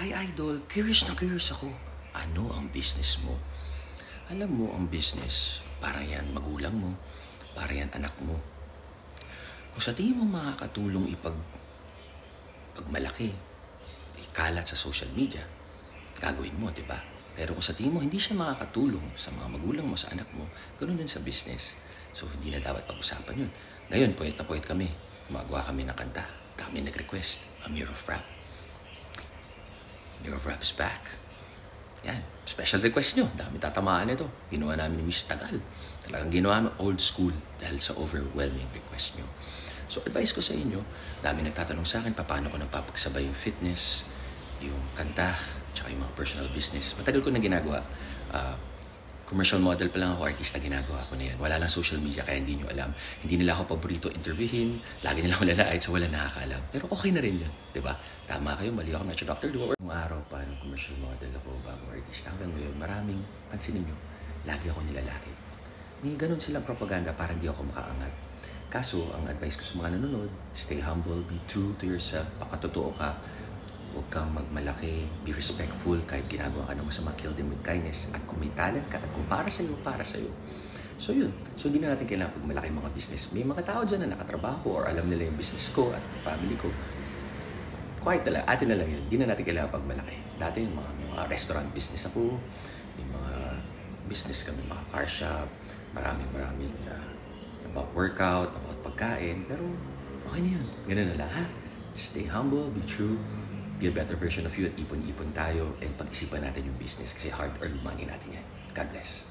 Hi Idol, curious na curious ako. Ano ang business mo? Alam mo, ang business, para yan magulang mo, para yan anak mo. Kung sa tingin mo makakatulong pagmalaki, ikalat sa social media, gagawin mo, di ba? Pero kung sa tingin mo hindi siya makakatulong sa mga magulang mo, sa anak mo, ganoon din sa business. So hindi na dapat pag-usapan yun. Ngayon, poet na poet kami. Gumagawa kami ng kanta. Dami nag-request. A Mirror of Rap. Mirror of Rap is back. Yan. Special request nyo. Dami tatamaan ito. Ginawa namin ni Miss Tagal. Talagang ginawa namin old school dahil sa overwhelming request nyo. So advice ko sa inyo, dami nagtatanong sa akin paano ko napapagsabay yung fitness, yung kanta, tsaka yung mga personal business. Matagal ko na ginagawa. Commercial model pa lang ako, artista, ginagawa ko na yan. Wala lang social media kaya hindi nyo alam. Hindi nila ako paborito interviewin, lagi nila ako lalait so wala nakakaalam. Pero okay na rin yun, di ba? Tama kayo, mali ako, not your doctor. Nung araw pa, nung commercial model ako, bagong artista, hanggang ngayon, maraming, pansinin nyo, lagi ako nilalait. May ganun silang propaganda para hindi ako makaangat. Kaso, ang advice ko sa mga nanonood, stay humble, be true to yourself, pakatotoo ka, huwag kang magmalaki, be respectful kahit ginagawa ka ng masama, kill them with kindness. At kung may talent ka, at kung para sa'yo, para sa'yo. So yun. So hindi na natin kailangan pagmalaki mga business. May mga tao dyan na nakatrabaho or alam nila yung business ko at family ko. Quiet na lang, atin na lang yun. Hindi na natin kailangan pagmalaki. Dati yung may mga restaurant business ako, may mga business kami, mga car shop, maraming about workout, about pagkain. Pero okay na yun. Ganun na lang, ha? Stay humble, be true, be a better version of you at ipon-ipon tayo and pag-isipan natin yung business kasi hard-earned money natin yan. God bless.